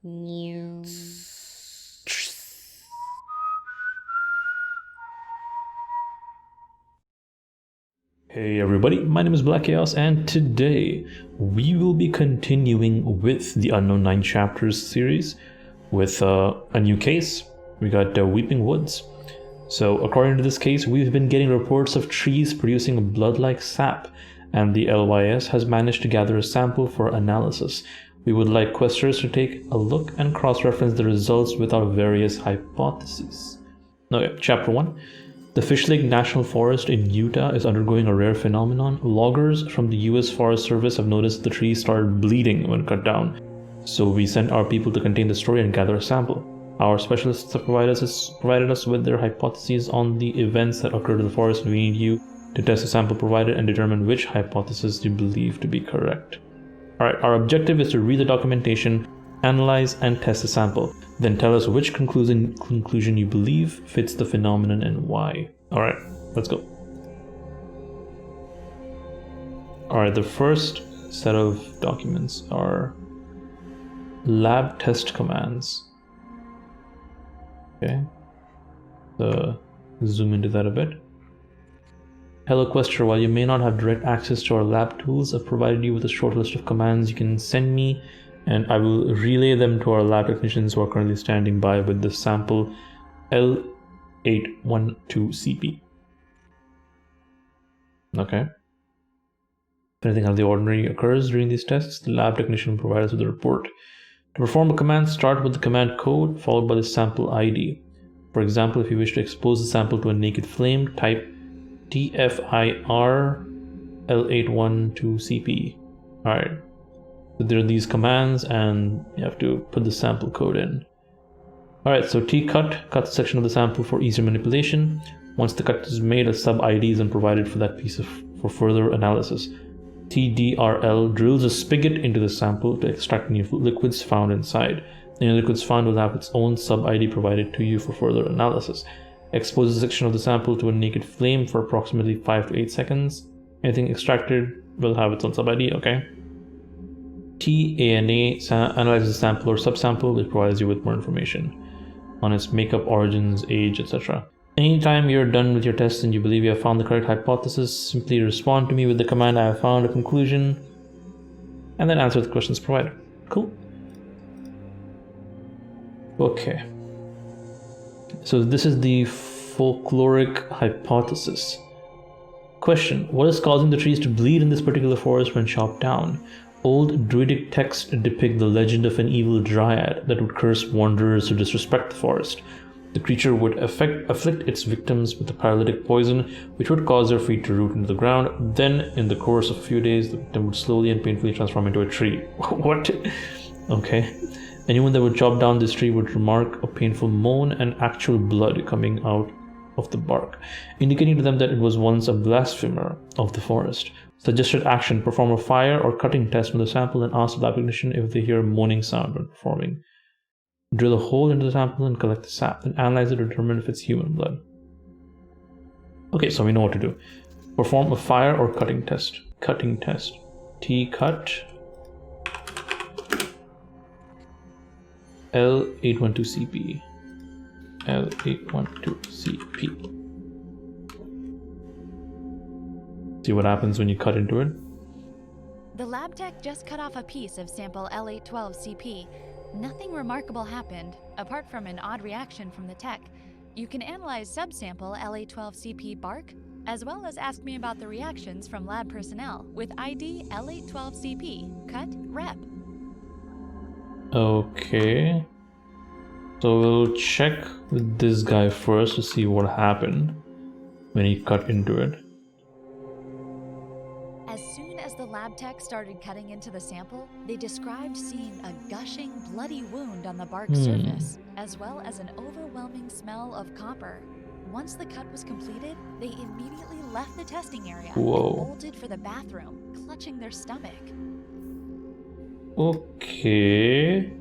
Hey everybody, my name is Black Chaos, and today we will be continuing with the Unknown 9 Chapters series with a new case. We got Weeping Woods. So according to this case, we've been getting reports of trees producing blood-like sap, and the LYS has managed to gather a sample for analysis. We would like questers to take a look and cross-reference the results with our various hypotheses. Okay, Chapter 1. The Fish Lake National Forest in Utah is undergoing a rare phenomenon. Loggers from the US Forest Service have noticed the trees started bleeding when cut down. So we sent our people to contain the story and gather a sample. Our specialists have provided us with their hypotheses on the events that occurred in the forest, and we need you to test the sample provided and determine which hypothesis you believe to be correct. Alright, our objective is to read the documentation, analyze and test the sample. Then tell us which conclusion you believe fits the phenomenon and why. Alright, let's go. Alright, the first set of documents are lab test commands. Okay, zoom into that a bit. Hello Quester, while you may not have direct access to our lab tools, I've provided you with a short list of commands you can send me, and I will relay them to our lab technicians who are currently standing by with the sample L812CP. Okay. If anything out of the ordinary occurs during these tests, the lab technician will provide us with a report. To perform a command, start with the command code followed by the sample ID. For example, if you wish to expose the sample to a naked flame, type TFIR L812CP. Alright. So there are these commands and you have to put the sample code in. Alright, so tcut cuts a section of the sample for easier manipulation. Once the cut is made, a sub ID is then provided for that piece for further analysis. TDRL drills a spigot into the sample to extract any liquids found inside. Any liquids found will have its own sub ID provided to you for further analysis. Expose a section of the sample to a naked flame for approximately 5 to 8 seconds. Anything extracted will have its own sub ID, okay? TANA analyzes the sample or subsample, which provides you with more information on its makeup, origins, age, etc. Anytime you're done with your test and you believe you have found the correct hypothesis, simply respond to me with the command I have found a conclusion, and then answer the questions provided. Cool. Okay. So this is the folkloric hypothesis. Question: what is causing the trees to bleed in this particular forest when chopped down? Old druidic texts depict the legend of an evil dryad that would curse wanderers who disrespect the forest. The creature would afflict its victims with a paralytic poison, which would cause their feet to root into the ground. Then, in the course of a few days, the victim would slowly and painfully transform into a tree. What? Okay. Anyone that would chop down this tree would remark a painful moan and actual blood coming out of the bark, indicating to them that it was once a blasphemer of the forest. Suggested action: perform a fire or cutting test on the sample and ask the lab technician if they hear a moaning sound when performing. Drill a hole into the sample and collect the sap, then analyze it to determine if it's human blood. Okay, so we know what to do. Perform a fire or cutting test. Cutting test. T-cut L812CP. L812CP. See what happens when you cut into it. The lab tech just cut off a piece of sample L812CP. Nothing remarkable happened, apart from an odd reaction from the tech. You can analyze subsample L812CP bark, as well as ask me about the reactions from lab personnel with ID L812CP, cut, rep. Okay. So we'll check with this guy first to see what happened when he cut into it. As soon as the lab tech started cutting into the sample, they described seeing a gushing, bloody wound on the bark surface, as well as an overwhelming smell of copper. Once the cut was completed, they immediately left the testing area and bolted for the bathroom, clutching their stomach. Okay.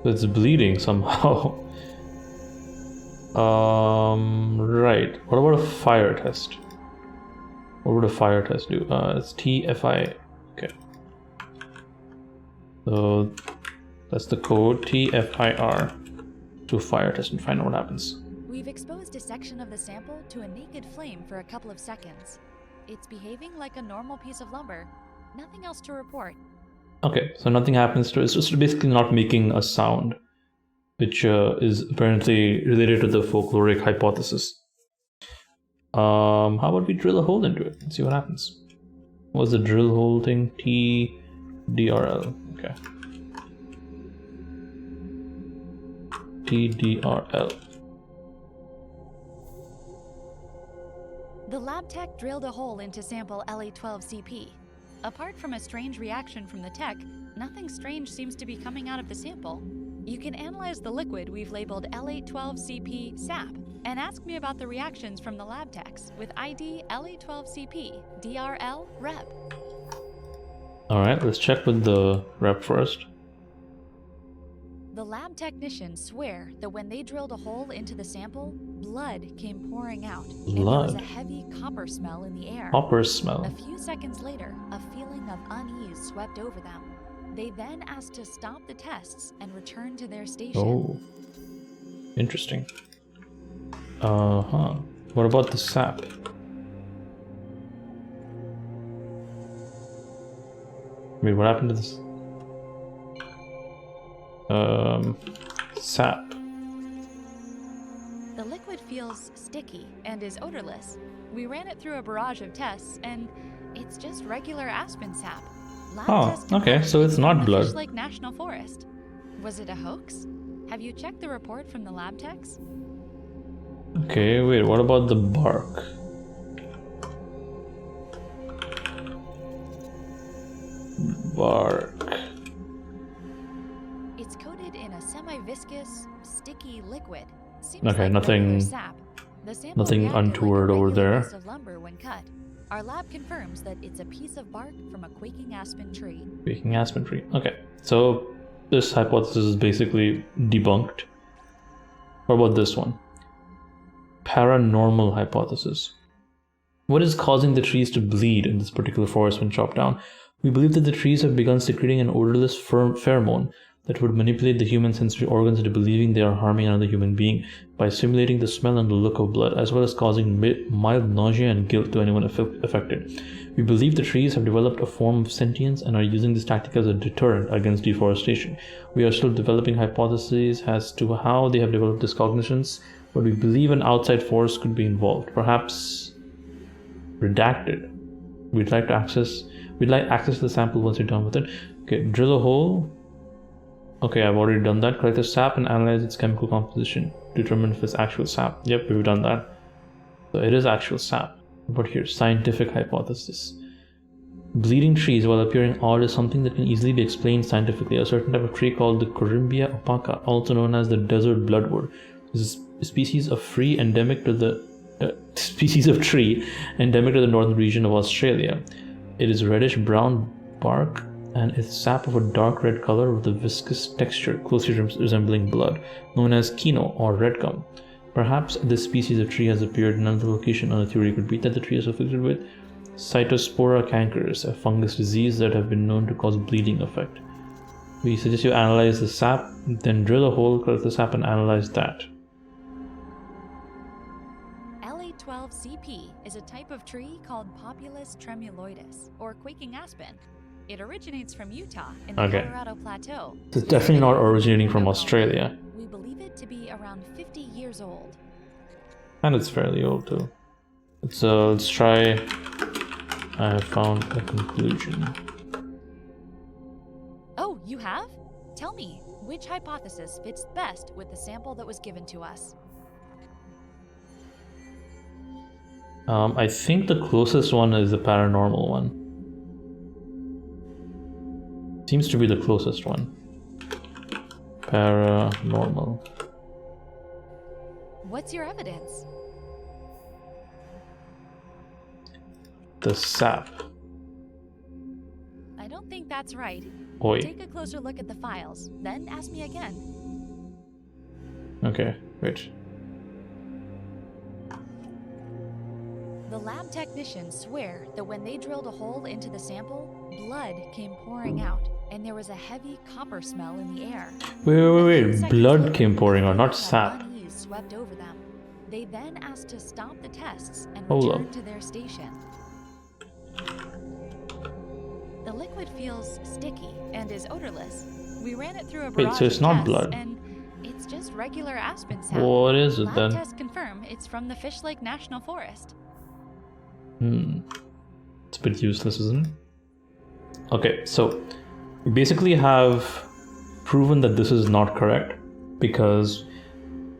It's bleeding somehow. Right. What about a fire test? What would a fire test do? It's TFIR Okay. So that's the code TFIR to fire test and find out what happens. We've exposed a section of the sample to a naked flame for a couple of seconds. It's behaving like a normal piece of lumber. Nothing else to report. Okay, so nothing happens to it. It's just basically not making a sound, which is apparently related to the folkloric hypothesis. How about we drill a hole into it and see what happens? What's the drill hole thing? TDRL. Okay. TDRL. The lab tech drilled a hole into sample LA12CP. Apart from a strange reaction from the tech, nothing strange seems to be coming out of the sample. You can analyze the liquid we've labeled LA12CP SAP and ask me about the reactions from the lab techs with ID LA12CP DRL rep. Alright, let's check with the rep first. The lab technicians swear that when they drilled a hole into the sample, blood came pouring out. Blood? And there was a heavy copper smell in the air. Copper smell. A few seconds later, a feeling of unease swept over them. They then asked to stop the tests and return to their station. Oh. Interesting. What about the sap? Wait, what happened to this? Sap. The liquid feels sticky and is odorless. We ran it through a barrage of tests, and it's just regular aspen sap. Lab tests okay, so it's not from the blood. Fish Lake National Forest. Was it a hoax? Have you checked the report from the lab techs? Okay, wait, what about the bark? Bark. It's coated in a semi-viscous, sticky liquid. Seems Okay, like nothing- regular sap. The sample nothing reacted like a untoward over regular there. piece of lumber when cut. Our lab confirms that it's a piece of bark from a quaking aspen tree. Quaking aspen tree. Okay, so this hypothesis is basically debunked. What about this one? Paranormal hypothesis. What is causing the trees to bleed in this particular forest when chopped down? We believe that the trees have begun secreting an odorless pheromone that would manipulate the human sensory organs into believing they are harming another human being by simulating the smell and the look of blood, as well as causing mild nausea and guilt to anyone affected. We believe the trees have developed a form of sentience and are using this tactic as a deterrent against deforestation. We are still developing hypotheses as to how they have developed this cognitions, but we believe an outside force could be involved, perhaps redacted. We'd like access to the sample once you're done with it. Okay, drill a hole. Okay, I've already done that. Collect the sap and analyze its chemical composition. Determine if it's actual sap. Yep, we've done that. So it is actual sap. But here, scientific hypothesis. Bleeding trees, while appearing odd, is something that can easily be explained scientifically. A certain type of tree called the Corymbia opaca, also known as the desert bloodwood, is a species of tree endemic to the northern region of Australia. It is reddish-brown bark and its sap of a dark red color with a viscous texture closely resembling blood, known as kino or red gum. Perhaps this species of tree has appeared in another location, and a theory could be that the tree is afflicted with Cytospora cankers, a fungus disease that have been known to cause bleeding effect. We suggest you analyze the sap, then drill a hole, collect the sap, and analyze that. LA12CP is a type of tree called Populus tremuloides, or quaking aspen. It originates from Utah in the Colorado Plateau. It's definitely not originating from Australia. We believe it to be around 50 years old. And it's fairly old too. Let's try. I have found a conclusion. Oh, you have? Tell me, which hypothesis fits best with the sample that was given to us? I think the closest one is the paranormal one. Seems to be the closest one. Paranormal. What's your evidence? The sap. I don't think that's right. Oi. Take a closer look at the files, then ask me again. Okay, wait. The lab technicians swear that when they drilled a hole into the sample, blood came pouring out, and there was a heavy copper smell in the air. Wait. Blood came pouring out, not sap. Unease swept over them. They then asked to stop the tests and Hold return up. to their station. The liquid feels sticky and is odorless. We ran it through a barrage so it's of not tests, blood. and it's just regular aspen sap. What is it Lab then? tests confirm it's from the Fish Lake National Forest. It's a bit useless, isn't it? Okay, so we basically have proven that this is not correct because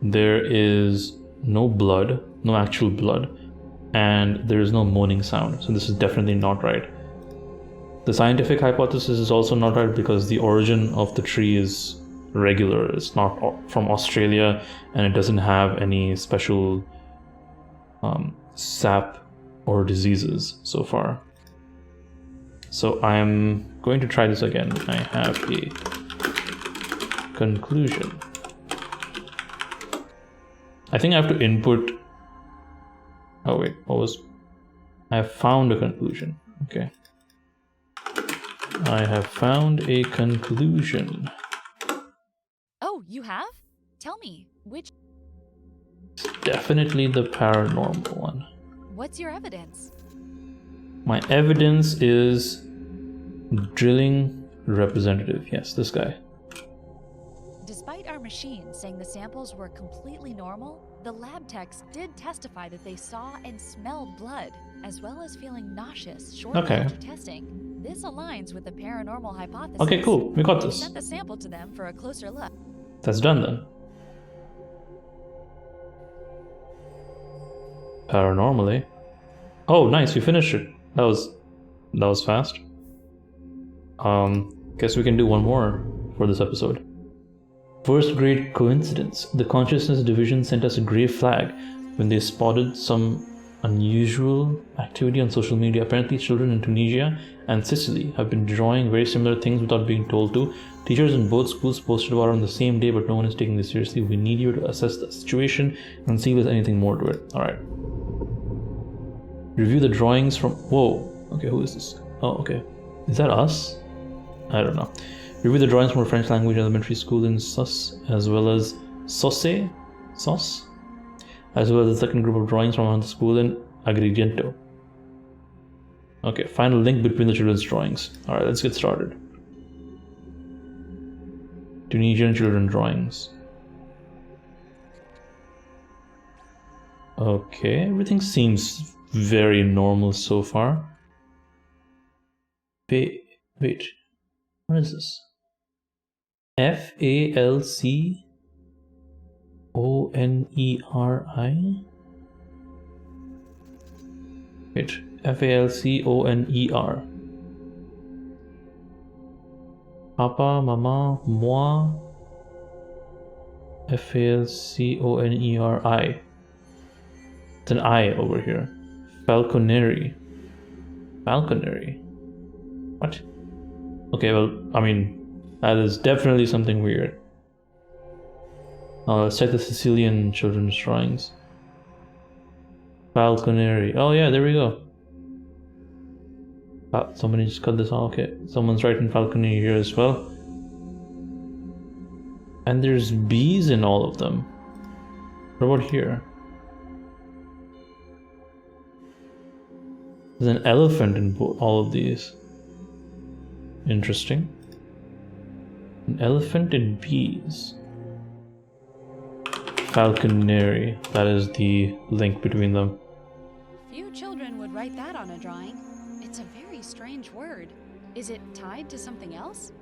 there is no blood, no actual blood, and there is no moaning sound. So this is definitely not right. The scientific hypothesis is also not right because the origin of the tree is regular. It's not from Australia, and it doesn't have any special sap or diseases so far. So I'm going to try this again. I have a conclusion. I think I have to input. Oh wait, what was? I have found a conclusion. Okay. I have found a conclusion. Oh, you have? Tell me, which? Definitely the paranormal one. What's your evidence? My evidence is drilling representative. Yes, this guy. Despite our machine saying the samples were completely normal, the lab techs did testify that they saw and smelled blood, as well as feeling nauseous shortly after testing. This aligns with the paranormal hypothesis. Okay, cool. We got We this. sent the sample to them for a closer look. That's done then. Paranormally. Oh, nice. We finished it. That was fast. Guess we can do one more for this episode. First grade coincidence. The consciousness division sent us a gray flag when they spotted some unusual activity on social media. Apparently, children in Tunisia and Sicily have been drawing very similar things without being told to. Teachers in both schools posted about it on the same day, but no one is taking this seriously. We need you to assess the situation and see if there's anything more to it. Alright. Review the drawings from... Whoa. Okay, who is this? Oh, okay. Is that us? I don't know. Review the drawings from a French language elementary school in Sus, as well as Sauce, as well as the second group of drawings from another school in Agrigento. Okay, find a link between the children's drawings. Alright, let's get started. Tunisian children drawings. Okay, everything seems very normal so far. Wait, what is this? FALCONERI? Wait, FALCONER. Papa, Mama, Moi. FALCONERI. It's an I over here. Falconeri. What? Okay, well, I mean, that is definitely something weird. Let's check the Sicilian children's drawings. Falconeri. Oh yeah, there we go. Somebody just cut this off. Okay, someone's writing Falconeri here as well. And there's bees in all of them. What about here? There's an elephant in all of these. Interesting. An elephant and bees. Falconeri. That is the link between them. Few children would write that on a drawing. It's a very strange word. Is it tied to something else?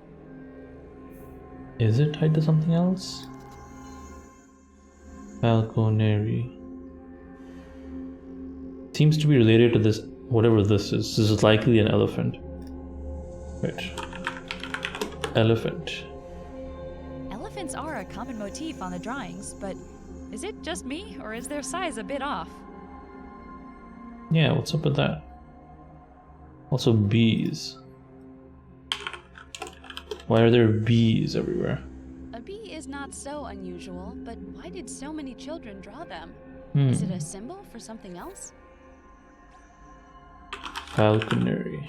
Is it tied to something else? Falconeri. Seems to be related to this, whatever this is. This is likely an elephant. Wait. Elephant. Elephants are a common motif on the drawings, but is it just me, or is their size a bit off? Yeah, what's up with that? Also bees. Why are there bees everywhere? A bee is not so unusual, but why did so many children draw them? Hmm. Is it a symbol for something else? Falconeri.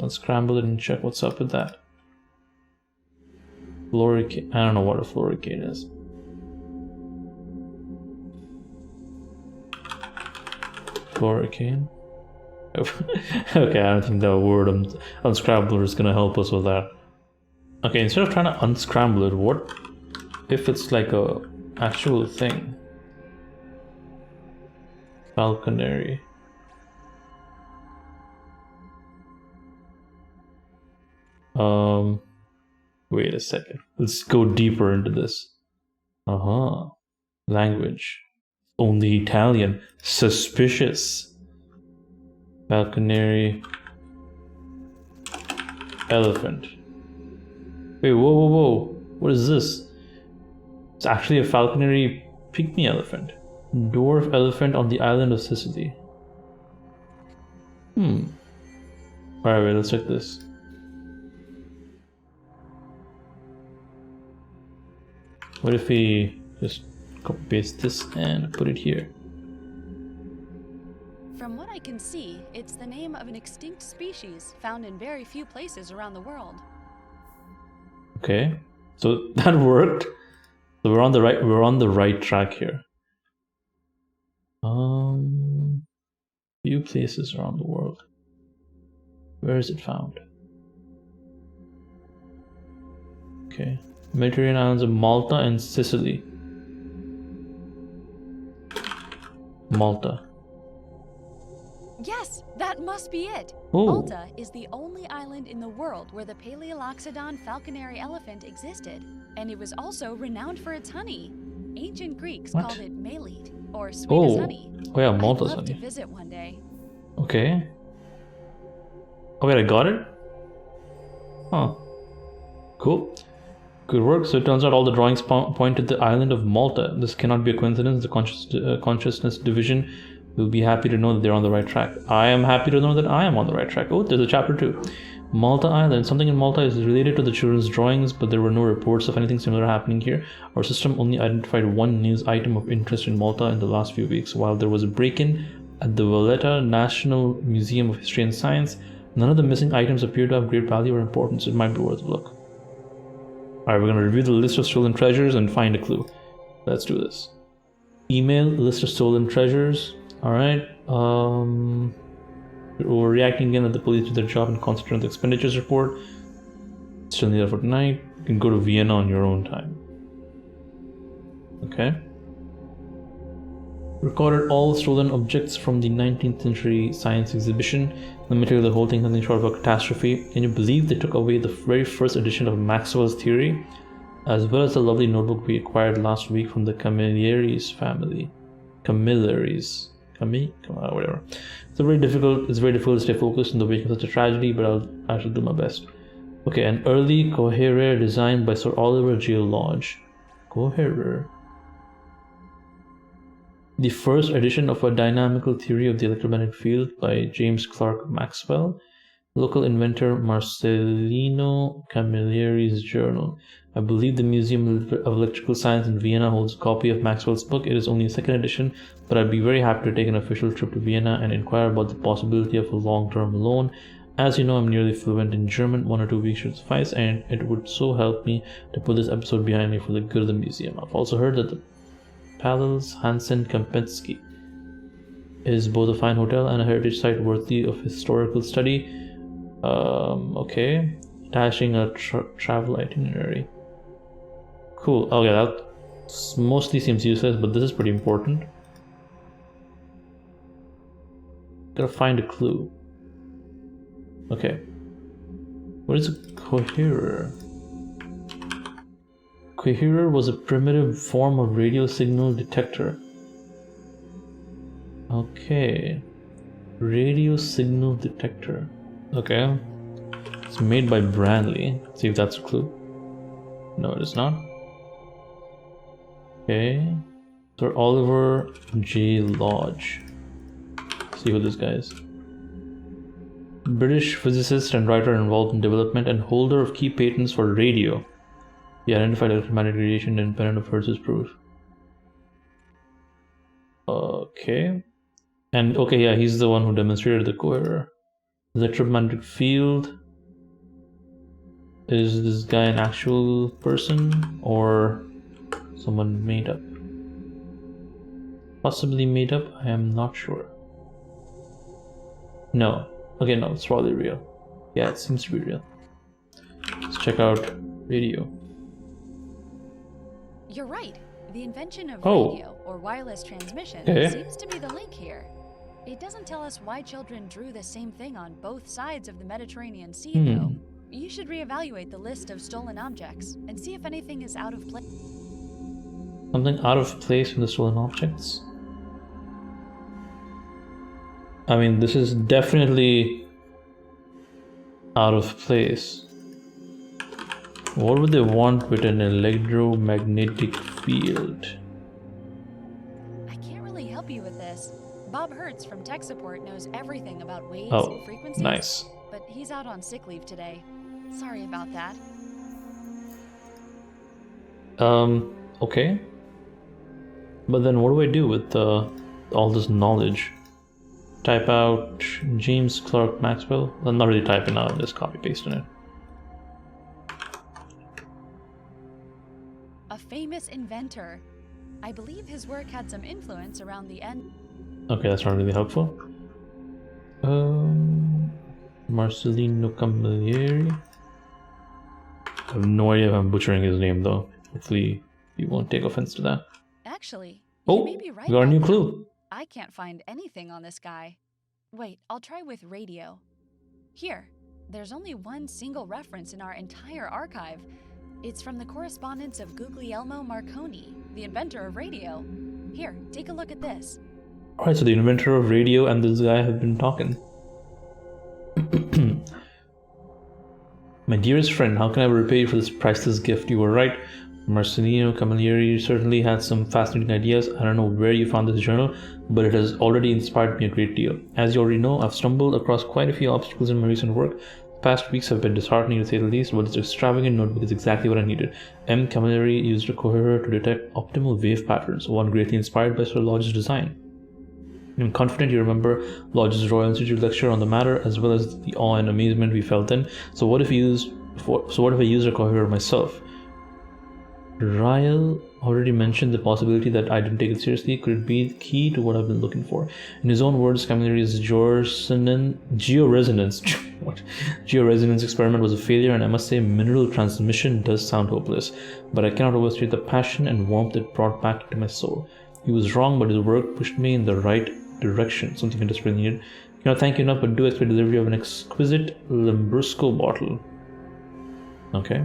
Let's scramble it and check what's up with that. Floricane. I don't know what a floricane is. Floricane. Okay, I don't think the word unscrambler is gonna help us with that. Okay, instead of trying to unscramble it, what if it's like a actual thing? Falconry. Wait a second. Let's go deeper into this. Language. Only Italian. Suspicious. Falconry. Elephant. Wait, whoa. What is this? It's actually a falconry pygmy elephant. Dwarf elephant on the island of Sicily. Alright, wait, let's check this. What if we just copy paste this and put it here? From what I can see, it's the name of an extinct species found in very few places around the world. Okay, so that worked. So we're on the right track here. Few places around the world. Where is it found? Okay. Mediterranean islands of Malta and Sicily. Malta. Yes, that must be it. Oh. Malta is the only island in the world where the Paleoloxodon falconary elephant existed, and it was also renowned for its honey. Ancient Greeks called it malete, or sweet as honey. Oh yeah, Malta's I'd love honey. to visit one day. Okay. Oh wait, I got it? Huh. Cool. Good work. So it turns out all the drawings point to the island of Malta. This cannot be a coincidence. The consciousness division will be happy to know that they're on the right track. I am happy to know that I am on the right track. Oh, there's a chapter 2. Malta Island. Something in Malta is related to the children's drawings, but there were no reports of anything similar happening here. Our system only identified one news item of interest in Malta in the last few weeks. While there was a break-in at the Valletta National Museum of History and Science, none of the missing items appear to have great value or importance. It might be worth a look. Alright, we're going to review the list of stolen treasures and find a clue. Let's do this. Email, list of stolen treasures. Alright. We're overreacting again. Let the police do their job and concentrate on the expenditures report. Still need that for tonight. You can go to Vienna on your own time. Okay. Recorded all stolen objects from the 19th century science exhibition. The material of the whole thing, something short of a catastrophe. Can you believe they took away the very first edition of Maxwell's theory, as well as the lovely notebook we acquired last week from the Camillaries family? Camillaries. Whatever. It's very difficult to stay focused in the wake of such a tragedy, but I shall do my best. Okay, an early coherer designed by Sir Oliver J. Lodge. Coherer. The first edition of a dynamical theory of the electromagnetic field by James Clerk Maxwell. Local inventor Marcelino Camilleri's journal. I believe the Museum of Electrical Science in Vienna holds a copy of Maxwell's book. It is only a second edition, but I'd be very happy to take an official trip to Vienna and inquire about the possibility of a long-term loan. As you know, I'm nearly fluent in German. 1 or 2 weeks should suffice, and it would so help me to put this episode behind me for the good of the museum. I've also heard that the Palace Hansen Kempinski is both a fine hotel and a heritage site worthy of historical study. Okay. Attaching a travel itinerary. Cool. Okay, that mostly seems useless, but this is pretty important. Gotta find a clue. Okay. What is a coherer? Coherer was a primitive form of radio signal detector. Okay. Radio signal detector. Okay. It's made by Branley. Let's see if that's a clue. No, it is not. Okay. Sir Oliver J. Lodge. Let's see who this guy is. British physicist and writer involved in development and holder of key patents for radio. He identified electromagnetic radiation independent of Hertz's proof. Okay. And okay, yeah, he's the one who demonstrated the coherer. Electromagnetic field. Is this guy an actual person or someone made up? Possibly made up, I am not sure. No. Okay, no, it's probably real. Yeah, it seems to be real. Let's check out radio. You're right. The invention of Oh. radio, or wireless transmission, Okay. seems to be the link here. It doesn't tell us why children drew the same thing on both sides of the Mediterranean Sea, though. You should reevaluate the list of stolen objects and see if anything is out of place. Something out of place in the stolen objects? I mean, this is definitely out of place. What would they want with an electromagnetic field? I can't really help you with this. Bob Hertz from tech support knows everything about waves Oh, and frequencies. nice. But he's out on sick leave today. Sorry about that. Okay. But then what do I do with all this knowledge? Type out James Clerk Maxwell? Well, not really type it out, just copy paste in it. A famous inventor. I believe his work had some influence around the end. Okay, that's not really helpful. Marcelino Camilleri. I have no idea if I'm butchering his name though. Hopefully you won't take offense to that. Actually, Oh, you may be right we got a about new that. clue. I can't find anything on this guy. Wait, I'll try with radio. Here, there's only one single reference in our entire archive. It's from the correspondence of Guglielmo Marconi, the inventor of radio. Here, take a look at this. Alright, so the inventor of radio and this guy have been talking. My dearest friend, how can I repay you for this priceless gift? You were right. Marcelino Camilleri certainly had some fascinating ideas. I don't know where you found this journal, but it has already inspired me a great deal. As you already know, I've stumbled across quite a few obstacles in my recent work. The past weeks have been disheartening to say the least, but this extravagant notebook is exactly what I needed. M. Camilleri used a coherer to detect optimal wave patterns, one greatly inspired by Sir Lodge's design. I'm confident you remember Lodge's Royal Institute lecture on the matter, as well as the awe and amazement we felt then. So what if I used a coherer myself? Ryle already mentioned the possibility that I didn't take it seriously. Could it be the key to what I've been looking for? In his own words, Camilleri's georesonance experiment was a failure, and I must say mineral transmission does sound hopeless, but I cannot overstate the passion and warmth it brought back into my soul. He was wrong, but his work pushed me in the right direction, something I desperately needed. Cannot thank you enough, but do expect delivery of an exquisite Lambrusco bottle. Okay.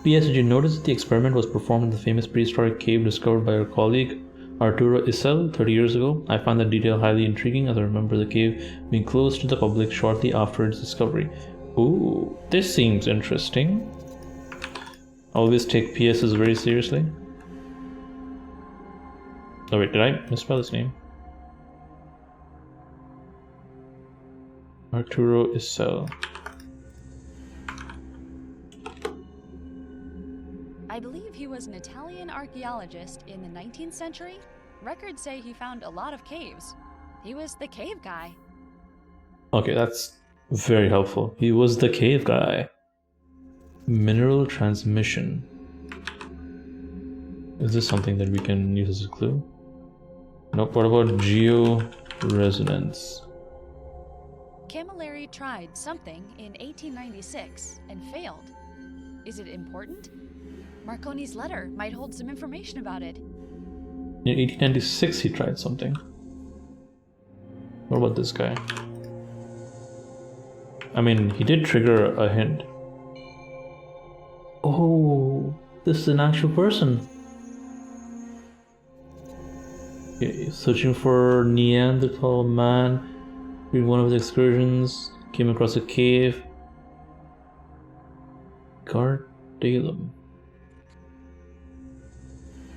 P.S. Did you notice that the experiment was performed in the famous prehistoric cave discovered by our colleague Arturo Isel 30 years ago? I find that detail highly intriguing, as I remember the cave being closed to the public shortly after its discovery. Ooh, this seems interesting. Always take PSs very seriously. Oh wait, did I misspell his name? Arturo Isel. I believe he was an Italian archaeologist in the 19th century. Records say he found a lot of caves. He was the cave guy. Okay, that's very helpful. He was the cave guy. Mineral transmission. Is this something that we can use as a clue? Nope. What about georesonance? Camilleri tried something in 1896 and failed. Is it important? Marconi's letter might hold some information about it. In 1896 he tried something. What about this guy? I mean, he did trigger a hint. Oh, this is an actual person. Okay, searching for Neanderthal man. During one of his excursions, came across a cave. Gardalum.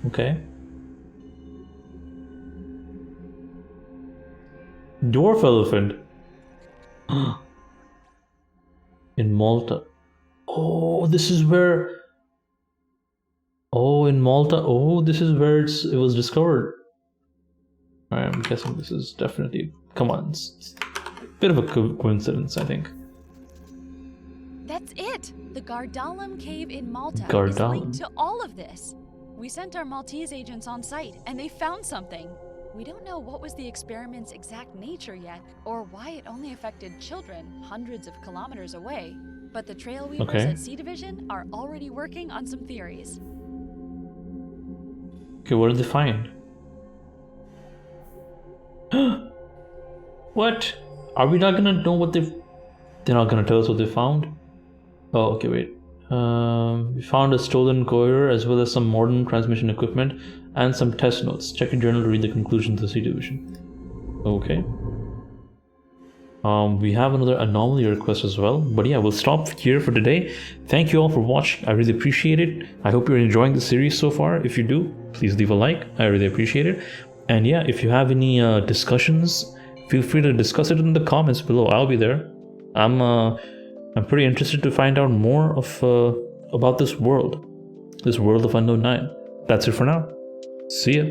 Okay. Dwarf elephant. In Malta. Oh, this is where. Oh, in Malta. Oh, this is where it was discovered. I'm guessing this is definitely. Come on. bit of a coincidence, I think. That's it! The Gardalam cave in Malta is Gardalam. linked to all of this. We sent our Maltese agents on site, and they found something. We don't know what was the experiment's exact nature yet, or why it only affected children hundreds of kilometers away. But the trail weavers Okay. at C Division are already working on some theories. Okay, what did they find? What? Are we not gonna know what they're not gonna tell us what they found? Oh, okay, wait. We found a stolen courier as well as some modern transmission equipment and some test notes. Check your journal to read the conclusions of the C Division. Okay. We have another anomaly request as well. But yeah, we'll stop here for today. Thank you all for watching. I really appreciate it. I hope you're enjoying the series so far. If you do, please leave a like. I really appreciate it. And yeah, if you have any discussions, feel free to discuss it in the comments below. I'll be there. I'm pretty interested to find out more of about this world of Unknown 9. That's it for now. See ya.